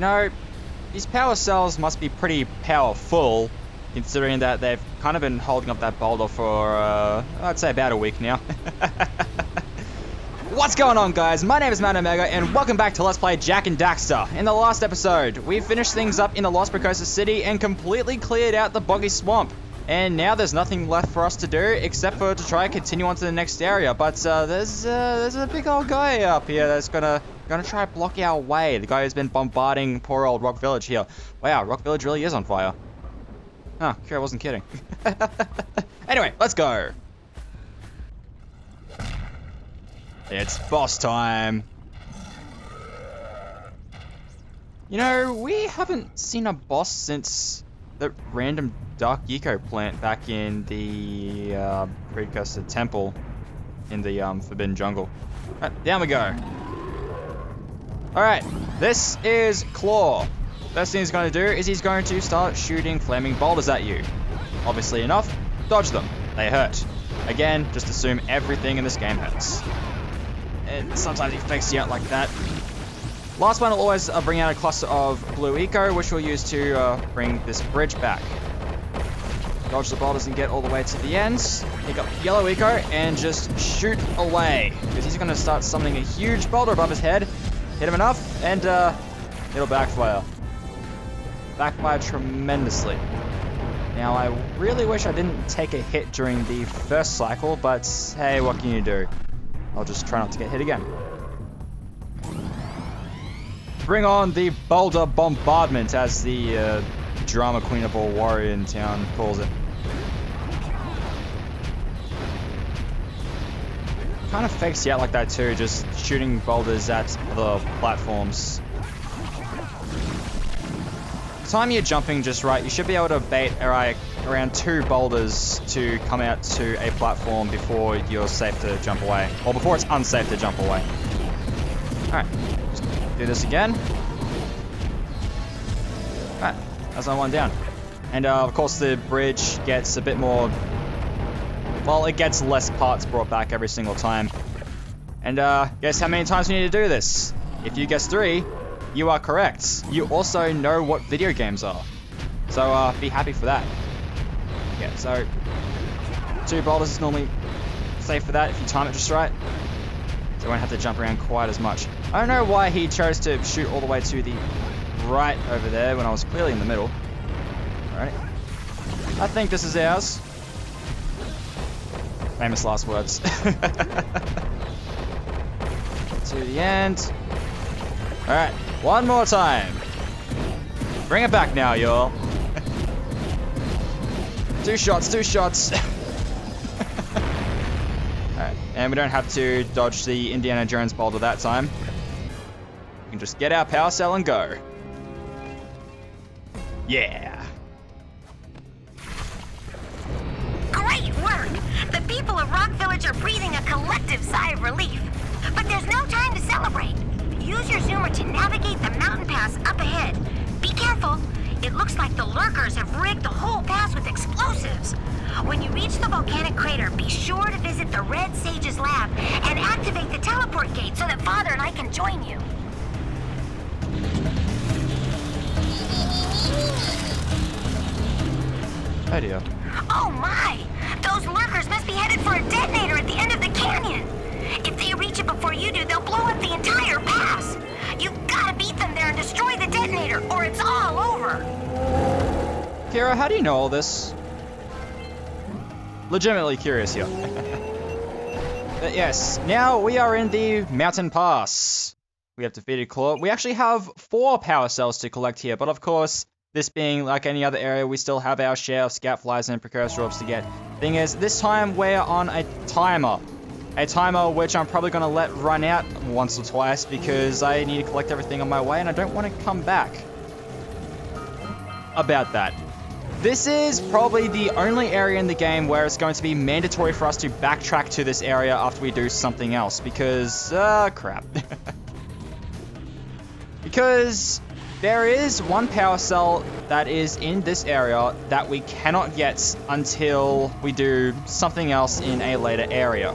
know, these power cells must be pretty powerful, considering that they've kind of been holding up that boulder for, I'd say about a week now. What's going on, guys? My name is Matt Omega, and welcome back to Let's Play Jak and Daxter. In the last episode, we finished things up in the Lost Precursor city and completely cleared out the boggy swamp. And now there's nothing left for us to do except for to try and continue on to the next area. But there's a big old guy up here that's gonna try to block our way. The guy who's been bombarding poor old Rock Village here. Wow, Rock Village really is on fire. Huh, sure I wasn't kidding. Anyway, let's go. It's boss time. You know, we haven't seen a boss since the random Dark Eco plant back in the Precursor temple in the Forbidden Jungle. Right, down we go. Alright, this is Klaw. First thing he's going to do is he's going to start shooting flaming boulders at you. Obviously enough, dodge them. They hurt. Again, just assume everything in this game hurts. And sometimes he fakes you out like that. Last one will always bring out a cluster of blue eco, which we'll use to bring this bridge back. Dodge the boulders and get all the way to the ends. Pick up yellow eco and just shoot away. Because he's going to start summoning a huge boulder above his head. Hit him enough, and it'll backfire. Backfire tremendously. Now, I really wish I didn't take a hit during the first cycle, but hey, what can you do? I'll just try not to get hit again. Bring on the boulder bombardment, as the drama queen of all warrior in town calls it. Kind of fakes you out like that too, just shooting boulders at the platforms. The time you're jumping just right, you should be able to bait around 2 boulders to come out to a platform before you're safe to jump away. Or before it's unsafe to jump away. Alright, just do this again. Alright, that's my one down. And of course the bridge gets a bit more... well, it gets less parts brought back every single time. And guess how many times we need to do this? If you guess 3, you are correct. You also know what video games are. So be happy for that. Yeah, so 2 boulders is normally safe for that if you time it just right. So you won't have to jump around quite as much. I don't know why he chose to shoot all the way to the right over there when I was clearly in the middle. Alright. I think this is ours. Famous last words. To the end. Alright, one more time. Bring it back now, y'all. 2 shots, 2 shots. Alright, and we don't have to dodge the Indiana Jones boulder that time. We can just get our power cell and go. Yeah. Great work! The people of Rock Village are breathing a collective sigh of relief. But there's no time to celebrate. Use your zoomer to navigate the mountain pass up ahead. Be careful. It looks like the lurkers have rigged the whole pass with explosives. When you reach the volcanic crater, be sure to visit the Red Sage's lab and activate the teleport gate so that Father and I can join you. Oh dear. Oh my! Those lurkers must be headed for a detonator at the end of the canyon. If they reach it before you do, they'll blow up the entire pass. You've got to beat them there and destroy the detonator, or it's all over. Kira, how do you know all this? Legitimately curious here. But yes, now we are in the mountain pass. We have defeated Klaw. We actually have 4 power cells to collect here, but of course, this being like any other area, we still have our share of scout flies and precursor orbs to get. Thing is, this time we're on a timer. A timer which I'm probably going to let run out once or twice because I need to collect everything on my way and I don't want to come back. About that. This is probably the only area in the game where it's going to be mandatory for us to backtrack to this area after we do something else because, crap. Because there is one power cell that is in this area that we cannot get until we do something else in a later area.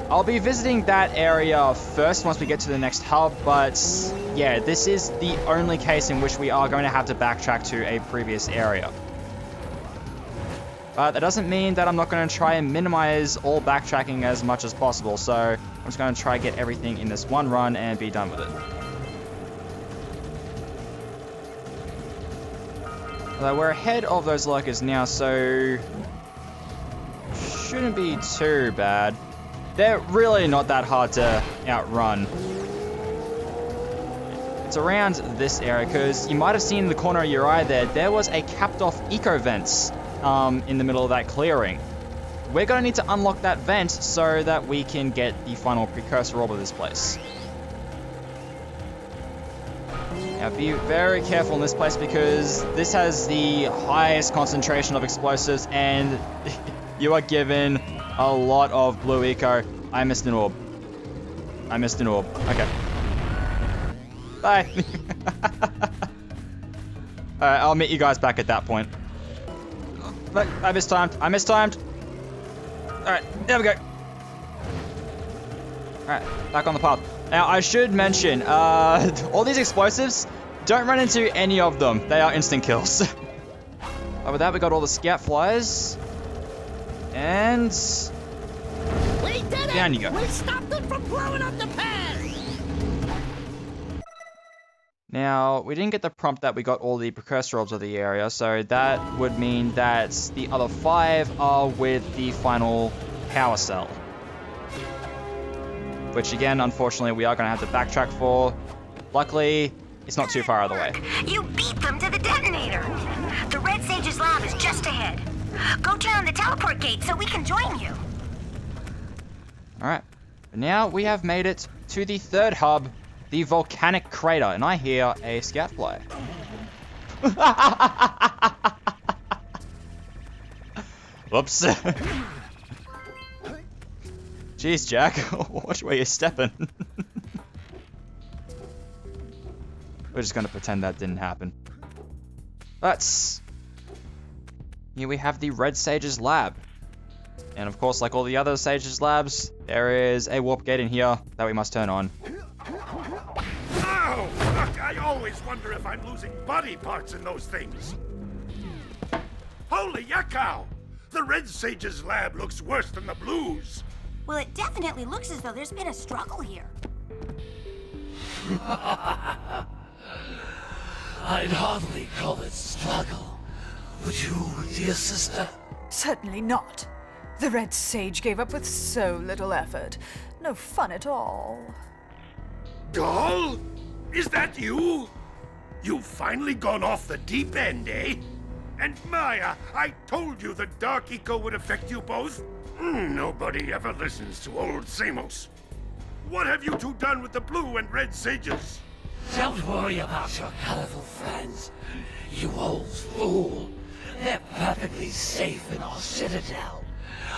I'll be visiting that area first once we get to the next hub, but yeah, this is the only case in which we are going to have to backtrack to a previous area. But that doesn't mean that I'm not going to try and minimize all backtracking as much as possible, so I'm just going to try and get everything in this one run and be done with it. Although we're ahead of those lurkers now, so shouldn't be too bad. They're really not that hard to outrun. It's around this area, because you might have seen in the corner of your eye there was a capped off eco vents in the middle of that clearing. We're going to need to unlock that vent so that we can get the final precursor orb of this place. Now be very careful in this place, because this has the highest concentration of explosives and you are given a lot of blue eco. I missed an orb. Okay. Bye. Alright, I'll meet you guys back at that point. Look, I mistimed. Alright, there we go. Alright, back on the path. Now, I should mention, all these explosives, don't run into any of them. They are instant kills. Over that, we got all the scout flyers. And We did it! down you go. We stopped them from blowing up the pass! Now, we didn't get the prompt that we got all the precursor orbs of the area, so that would mean that the other 5 are with the final power cell. Which again, unfortunately, we are going to have to backtrack for. Luckily, it's not too far out of the way. You beat them to the detonator. The Red Sage's lab is just ahead. Go turn on the teleport gate so we can join you. Alright, now we have made it to the 3rd hub, the Volcanic Crater, and I hear a scout flyer. Whoops. Jeez, Jack, watch where you're stepping. We're just gonna pretend that didn't happen. But here we have the Red Sage's lab. And of course, like all the other Sage's labs, there is a warp gate in here that we must turn on. Ow! Look, I always wonder if I'm losing body parts in those things. Holy yakkow! The Red Sage's lab looks worse than the Blues. Well, it definitely looks as though there's been a struggle here. I'd hardly call it struggle. Would you, dear sister? Certainly not. The Red Sage gave up with so little effort. No fun at all. Doll? Is that you? You've finally gone off the deep end, eh? And Maya, I told you the dark eco would affect you both. Nobody ever listens to old Samos. What have you two done with the Blue and Red Sages? Don't worry about your colorful friends, you old fool. They're perfectly safe in our citadel.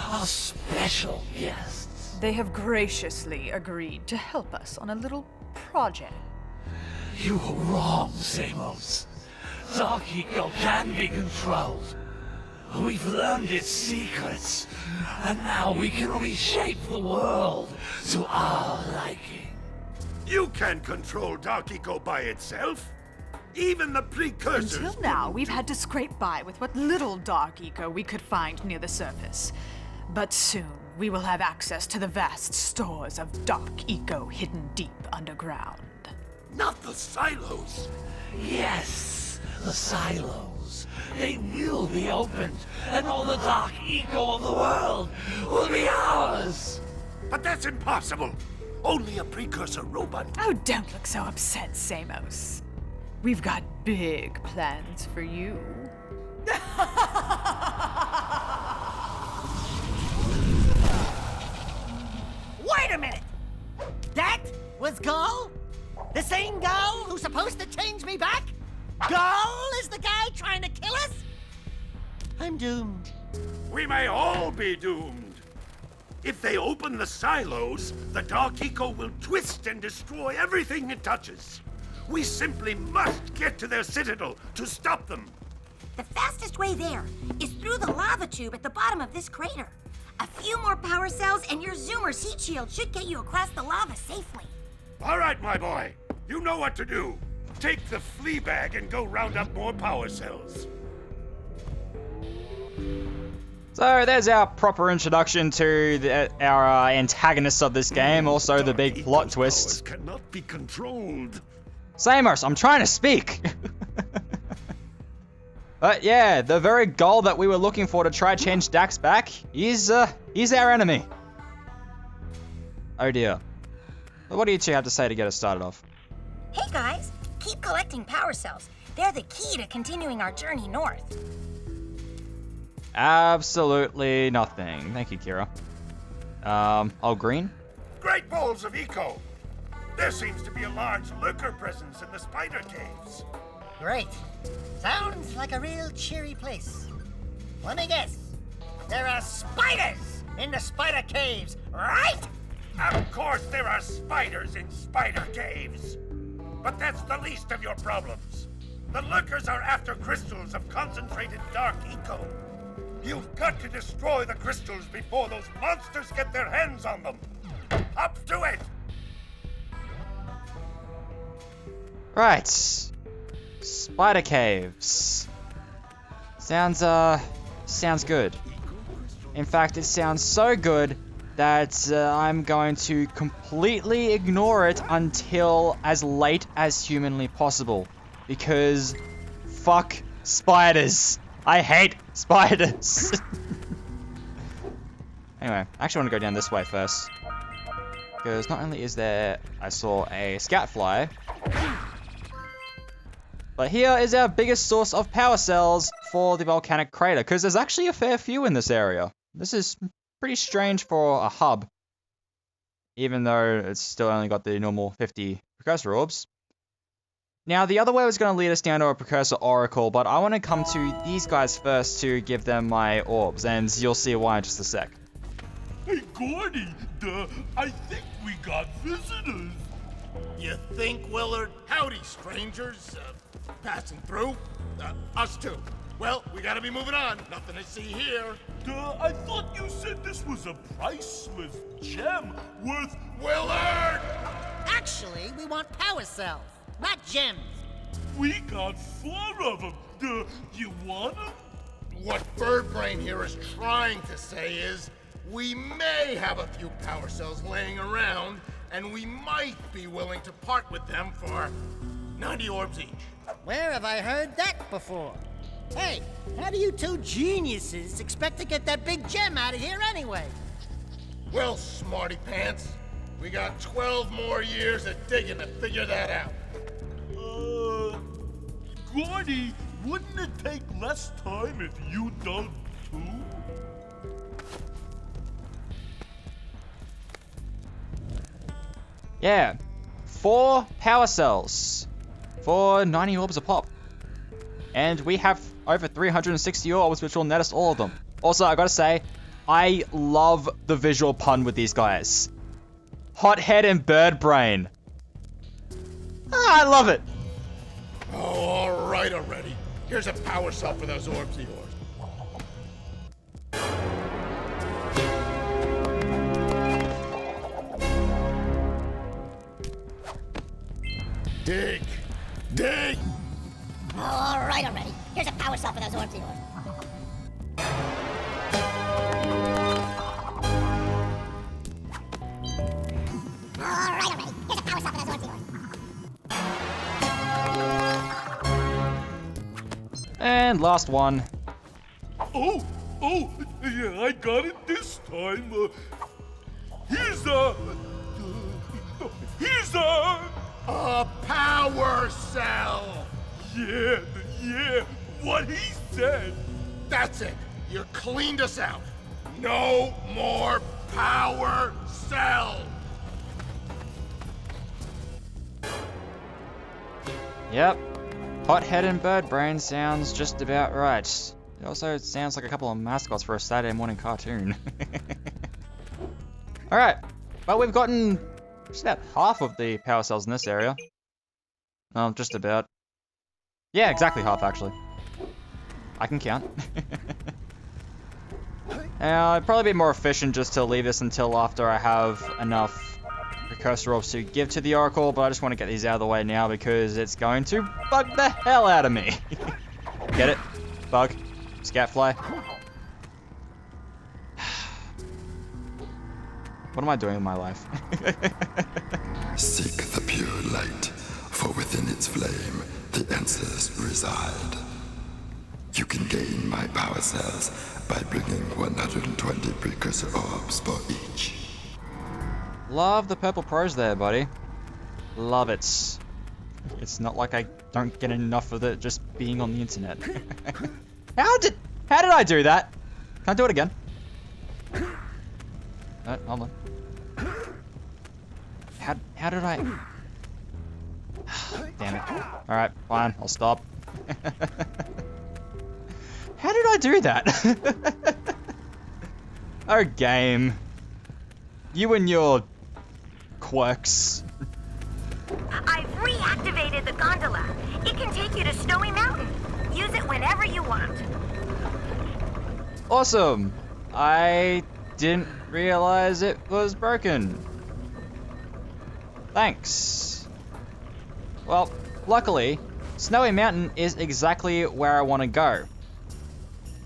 Our special guests. They have graciously agreed to help us on a little project. You were wrong, Samos. Dark eco can be controlled. We've learned its secrets, and now we can reshape the world to our liking. You can't control dark eco by itself. Even the precursors. Until now, we've had to scrape by with what little dark eco we could find near the surface. But soon, we will have access to the vast stores of dark eco hidden deep underground. Not the silos. Yes, the silos. They will be opened, and all the dark eco of the world will be ours. But that's impossible. Only a precursor robot. Oh, don't look so upset, Samos. We've got big plans for you. Wait a minute! That was Gull? The same Gull who's supposed to change me back? Gull is the guy trying to kill us? I'm doomed. We may all be doomed. If they open the silos, the dark eco will twist and destroy everything it touches. We simply must get to their citadel to stop them. The fastest way there is through the lava tube at the bottom of this crater. A few more power cells and your Zoomer's heat shield should get you across the lava safely. All right, my boy. You know what to do. Take the flea bag and go round up more power cells. So there's our proper introduction to our antagonists of this game, also the big plot twist. Cannot be controlled. Samos, I'm trying to speak! But yeah, the very goal that we were looking for to try change Dax back is our enemy. Oh dear. What do you two have to say to get us started off? Hey guys, keep collecting power cells. They're the key to continuing our journey north. Absolutely nothing. Thank you, Kira. Oh, green? Great balls of eco. There seems to be a large lurker presence in the spider caves. Great. Sounds like a real cheery place. Let me guess. There are spiders in the spider caves, right? Of course there are spiders in spider caves. But that's the least of your problems. The lurkers are after crystals of concentrated dark eco. You've got to destroy the crystals before those monsters get their hands on them. Up to it! Right. Spider caves. Sounds good. In fact, it sounds so good that I'm going to completely ignore it until as late as humanly possible. Because fuck spiders. I hate spiders. Anyway, I actually want to go down this way first. Because not only is there, I saw a scout fly, but here is our biggest source of power cells for the volcanic crater, because there's actually a fair few in this area. This is pretty strange for a hub, even though it's still only got the normal 50 precursor orbs. Now, the other way was going to lead us down to a precursor oracle, but I want to come to these guys first to give them my orbs, and you'll see why in just a sec. Hey, Gordy, I think we got visitors. You think, Willard? Howdy, strangers. Passing through? Us too. Well, we gotta be moving on. Nothing to see here. I thought you said this was a priceless gem worth... Willard! Actually, we want power cells, not gems. We got 4 of them. You want them? What Birdbrain here is trying to say is, we may have a few power cells laying around, and we might be willing to part with them for 90 orbs each. Where have I heard that before? Hey, how do you two geniuses expect to get that big gem out of here anyway? Well, smarty pants, we got 12 more years of digging to figure that out. Gordy, wouldn't it take less time if you dug too? Yeah, 4 power cells for 90 orbs a pop. And we have over 360 orbs, which will net us all of them. Also, I gotta say, I love the visual pun with these guys. Hothead and bird brain. I love it. Oh, all right already. Here's a power cell for those orbs of yours. Dig! Dig! All right already. Here's a power cell for those orbs of yours. All right already. Here's a power cell for those orbs of yours. And last one. Oh, yeah, I got it this time. Here's A power cell! yeah, what he said. That's it. You cleaned us out. No more power cell! Yep. Hothead and bird brain sounds just about right. It also sounds like a couple of mascots for a Saturday morning cartoon. Alright. Well, we've gotten just about half of the power cells in this area. Well, just about. Yeah, exactly half, actually. I can count. Now, it'd probably be more efficient just to leave this until after I have enough Precursor orbs to give to the Oracle, but I just want to get these out of the way now because it's going to bug the hell out of me. Get it? Bug. Scatfly. What am I doing in my life? Seek the pure light, for within its flame the answers reside. You can gain my power cells by bringing 120 Precursor orbs for each. Love the purple prose there, buddy. Love it. It's not like I don't get enough of it just being on the internet. How did I do that? Can I do it again? Hold on. How did I? Damn it. Alright, fine, I'll stop. How did I do that? Oh, game. You and your quirks. I've reactivated the gondola. It can take you to Snowy Mountain. Use it whenever you want. Awesome. I didn't realize it was broken. Thanks. Well, luckily, Snowy Mountain is exactly where I want to go.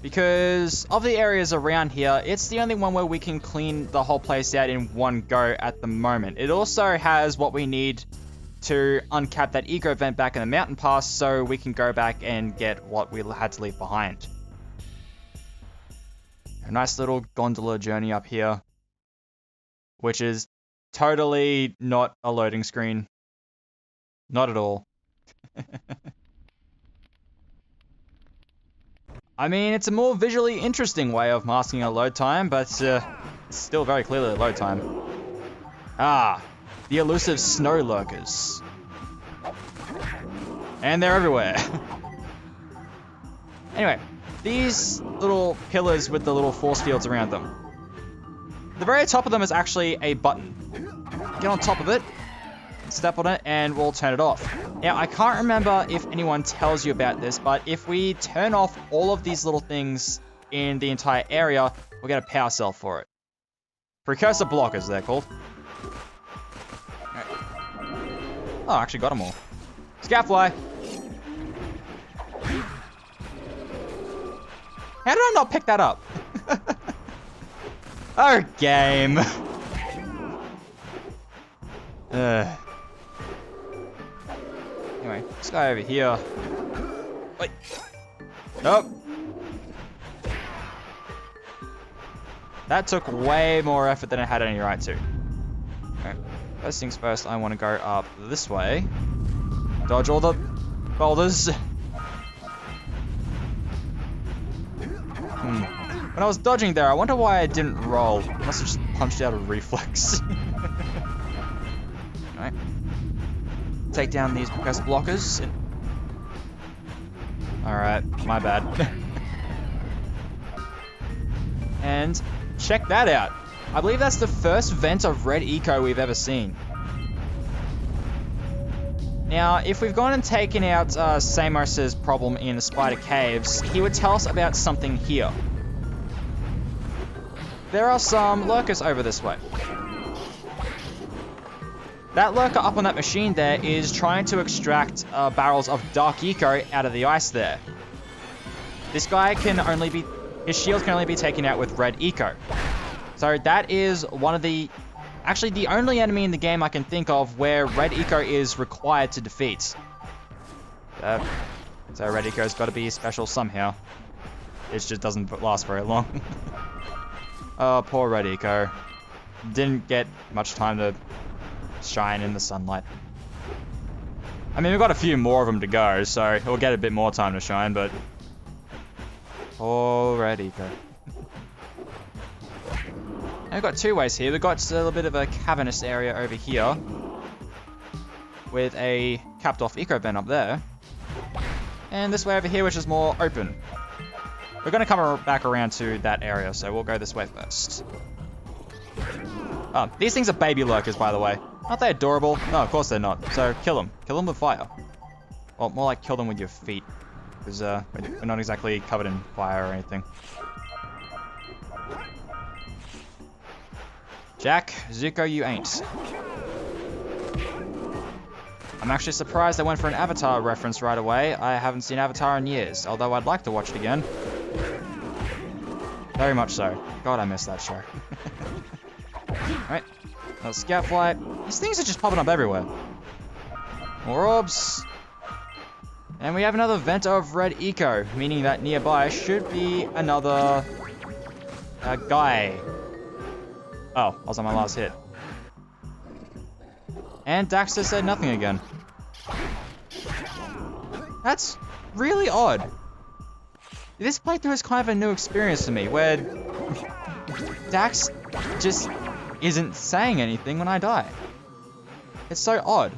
Because of the areas around here, it's the only one where we can clean the whole place out in one go at the moment. It also has what we need to uncap that eco vent back in the mountain pass so we can go back and get what we had to leave behind. A nice little gondola journey up here, which is totally not a loading screen. Not at all. I mean, it's a more visually interesting way of masking a load time, but it's still very clearly a load time. Ah, the elusive snow lurkers. And they're everywhere. Anyway, these little pillars with the little force fields around them. The very top of them is actually a button. Get on top of it, step on it, and we'll turn it off. Now, I can't remember if anyone tells you about this, but if we turn off all of these little things in the entire area, we'll get a power cell for it. Precursor blockers, they're called. Right. Oh, I actually got them all. Scatfly! How did I not pick that up? Oh, game. Anyway, this guy over here. Wait. Nope. That took way more effort than it had any right to. Okay. First things first, I want to go up this way. Dodge all the boulders. When I was dodging there, I wonder why I didn't roll. I must have just punched out of reflex. Alright. Take down these precursor blockers. Alright, my bad. And check that out. I believe that's the first vent of red eco we've ever seen. Now, if we've gone and taken out Samos's problem in the spider caves, he would tell us about something here. There are some lurkers over this way. That lurker up on that machine there is trying to extract barrels of dark eco out of the ice there. This guy can only be... his shield can only be taken out with red eco. So that is one of the... actually the only enemy in the game I can think of where red eco is required to defeat. So red eco's got to be special somehow. It just doesn't last very long. Oh, poor red eco. Didn't get much time to shine in the sunlight. I mean, we've got a few more of them to go, so we'll get a bit more time to shine, but... poor red eco. We've got two ways here. We've got a little bit of a cavernous area over here with a capped off eco vent up there. And this way over here, which is more open. We're going to come back around to that area, so we'll go this way first. Oh, these things are baby lurkers, by the way. Aren't they adorable? No, of course they're not. So kill them. Kill them with fire. Well, more like kill them with your feet. Because we're not exactly covered in fire or anything. Jack, Zuko, you ain't. I'm actually surprised they went for an Avatar reference right away. I haven't seen Avatar in years, although I'd like to watch it again. Very much so. God, I missed that show. Alright, another scout flight. These things are just popping up everywhere. More orbs. And we have another vent of red eco, meaning that nearby should be another guy. Oh, I was on my last hit. And Daxter said nothing again. That's really odd. This playthrough is kind of a new experience to me, where Dax just isn't saying anything when I die. It's so odd.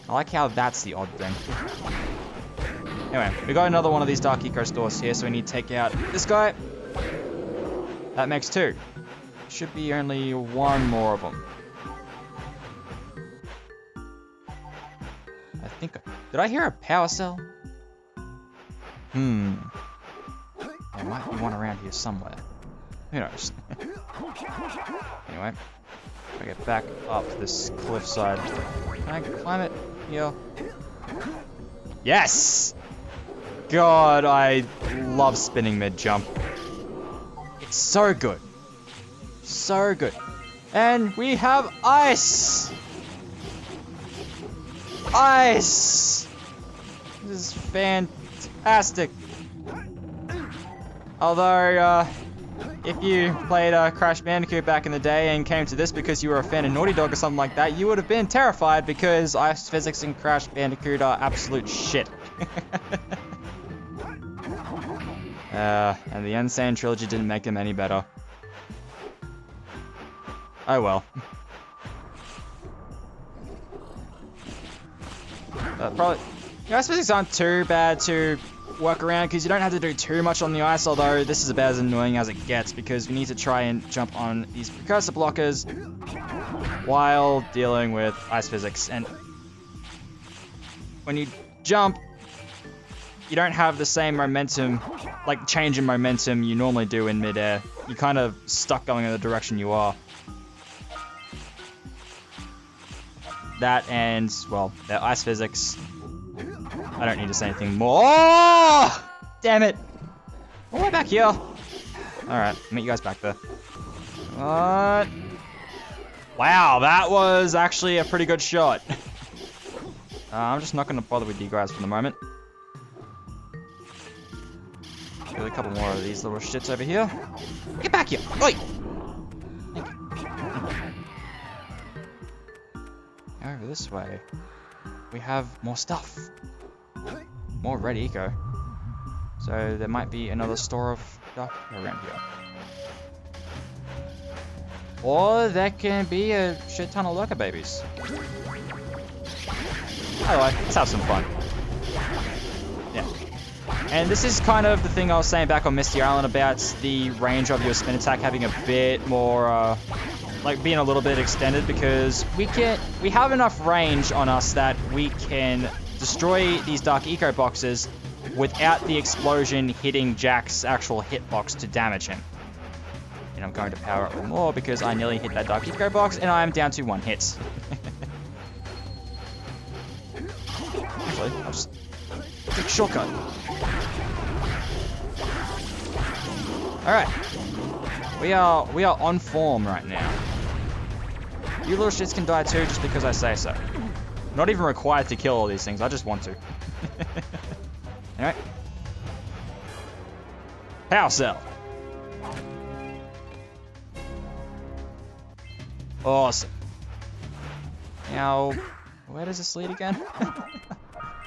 I like how that's the odd thing. Anyway, we got another one of these Dark Eco stores here, so we need to take out this guy. That makes 2. Should be only 1 more of them. I think... Did I hear a power cell? There might be one around here somewhere. Who knows? Anyway, I get back up this cliffside. Can I climb it here? Yes! God, I love spinning mid-jump. It's so good. So good. And we have ice! Ice! This is fantastic. Although, if you played Crash Bandicoot back in the day and came to this because you were a fan of Naughty Dog or something like that, you would have been terrified because ice physics in Crash Bandicoot are absolute shit. And the Insane Trilogy didn't make them any better. Oh well. Probably, ice physics aren't too bad to work around because you don't have to do too much on the ice, although this is about as annoying as it gets because we need to try and jump on these precursor blockers while dealing with ice physics. And when you jump, you don't have the same momentum, like change in momentum you normally do in midair. You're kind of stuck going in the direction you are. That and, well, the ice physics. I don't need to say anything more. Oh! Damn it. All the way back here. Alright, meet you guys back there. What? Wow, that was actually a pretty good shot. I'm just not going to bother with you guys for the moment. Get a couple more of these little shits over here. Get back here. Oi! Over this way, we have more stuff. More red eco. So there might be another store of stuff around here. Or there can be a shit ton of lurker babies. Anyway, let's have some fun. Yeah. And this is kind of the thing I was saying back on Misty Island about the range of your spin attack having a bit more, like being a little bit extended, because we have enough range on us that we can destroy these Dark Eco boxes without the explosion hitting Jack's actual hitbox to damage him. And I'm going to power up more because I nearly hit that Dark Eco box and I am down to 1 hit. Actually, I'll just take a shortcut. Alright. We are on form right now. You little shits can die too just because I say so. Not even required to kill all these things, I just want to. Alright. Power cell. Awesome. Now, where does this lead again?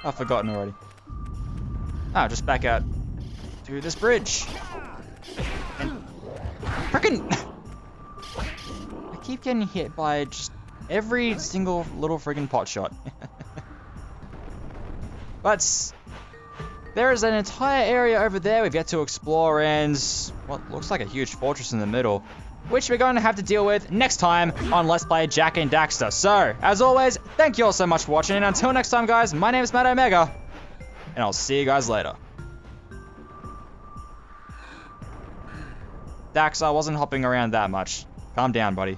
I've forgotten already. Oh, just back out to this bridge. And frickin' I keep getting hit by just every single little friggin' pot shot. But there is an entire area over there we've yet to explore, and what looks like a huge fortress in the middle, which we're going to have to deal with next time on Let's Play Jak and Daxter. So, as always, thank you all so much for watching, and until next time, guys, my name is Matt Omega, and I'll see you guys later. Dax, I wasn't hopping around that much. Calm down, buddy.